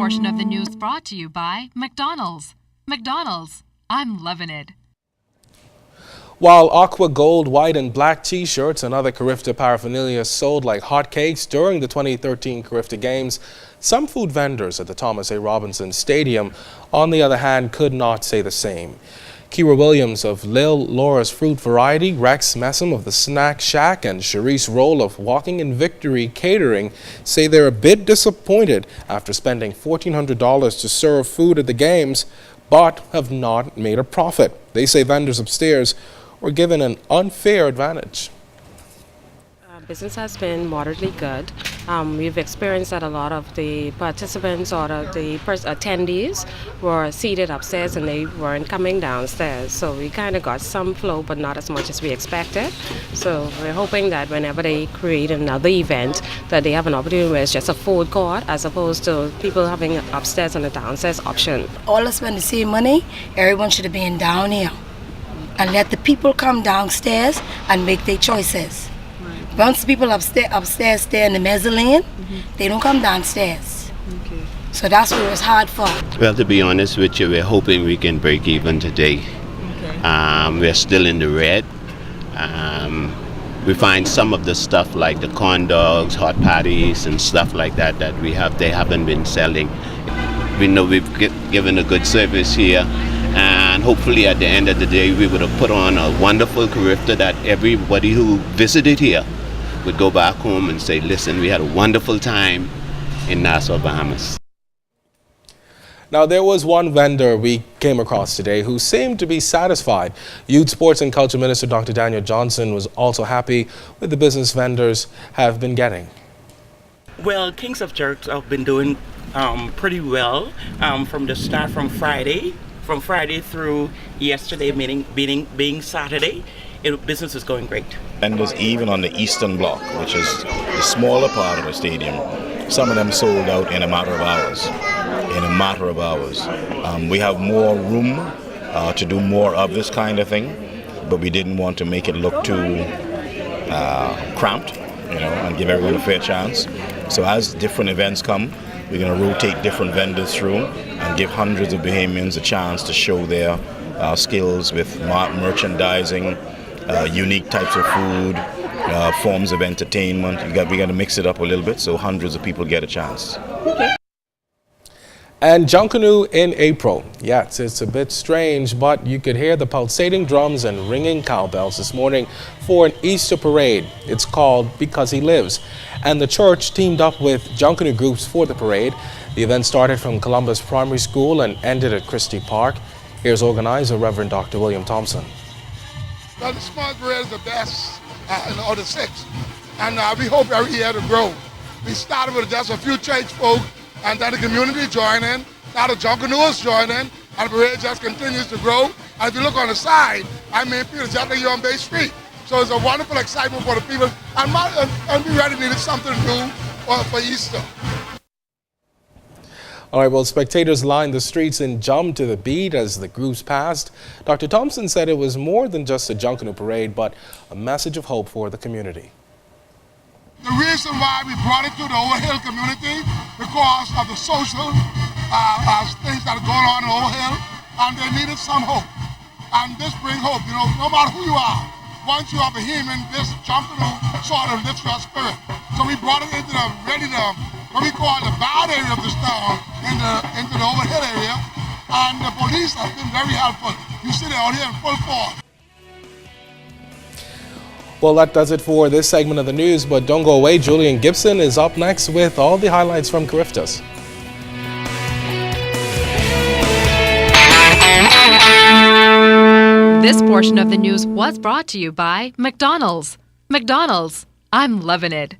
portion of the news brought to you by McDonald's. McDonald's, I'm loving it. While aqua, gold, white and black t-shirts and other Carifta paraphernalia sold like hotcakes during the 2013 Carifta Games, some food vendors at the Thomas A. Robinson Stadium, on the other hand, could not say the same. Kira Williams of Lil Laura's Fruit Variety, Rex Messam of the Snack Shack and Sharice Roll of Walking in Victory Catering say they're a bit disappointed after spending $1,400 to serve food at the games, but have not made a profit. They say vendors upstairs were given an unfair advantage. Business has been moderately good. We've experienced that a lot of the participants or the attendees were seated upstairs and they weren't coming downstairs. So we kind of got some flow, but not as much as we expected. So we're hoping that whenever they create another event, that they have an opportunity where it's just a food court as opposed to people having an upstairs and a downstairs option. All of spend the same money, everyone should have been down here. And let the people come downstairs and make their choices. Once people upstairs stay in the mezzanine, they don't come downstairs. Okay. So that's what it was hard for. Well, to be honest with you, we're hoping we can break even today. Okay. We're still in the red. We find some of the stuff like the corn dogs, hot patties and stuff like that they haven't been selling. We know we've given a good service here. And hopefully at the end of the day, we would have put on a wonderful Carifta that everybody who visited here would go back home and say, listen, we had a wonderful time in Nassau, Bahamas. Now, there was one vendor we came across today who seemed to be satisfied. Youth, Sports and Culture Minister Dr. Daniel Johnson was also happy with the business vendors have been getting. Well, Kings of Church have been doing pretty well from the start from Friday through yesterday, being Saturday. Business is going great. Vendors even on the eastern block, which is the smaller part of the stadium, some of them sold out in a matter of hours. We have more room to do more of this kind of thing, but we didn't want to make it look too cramped, and give everyone a fair chance. So as different events come, we're going to rotate different vendors through and give hundreds of Bahamians a chance to show their skills with merchandising, unique types of food, forms of entertainment. We got to mix it up a little bit so hundreds of people get a chance. Okay. And Junkanoo in April. Yes, it's a bit strange, but you could hear the pulsating drums and ringing cowbells this morning for an Easter parade. It's called Because He Lives. And the church teamed up with Junkanoo groups for the parade. The event started from Columbus Primary School and ended at Christie Park. Here's organizer Reverend Dr. William Thompson. Well, the small parade is the best of the six. And we hope every year to grow. We started with just a few church folk, and then the community joined in. Now the Junkanooers join in, and the parade just continues to grow. And if you look on the side, people just like you're on Bay Street. So it's a wonderful excitement for the people. And we really needed something to do for Easter. All right, well, spectators lined the streets and jumped to the beat as the groups passed. Dr. Thompson said it was more than just a Junkanoo parade, but a message of hope for the community. The reason why we brought it to the Overhill community, because of the social things that are going on in Overhill, and they needed some hope. And this brings hope, no matter who you are. Once you are Bahamian, this Junkanoo sort of lifts your spirit. So we brought it into what we call the bad area of this town, into the Overhill area, and the police have been very helpful. You see they're out here in full force. Well, that does it for this segment of the news, but don't go away. Julian Gibson is up next with all the highlights from Cariftas. This portion of the news was brought to you by McDonald's. McDonald's, I'm loving it.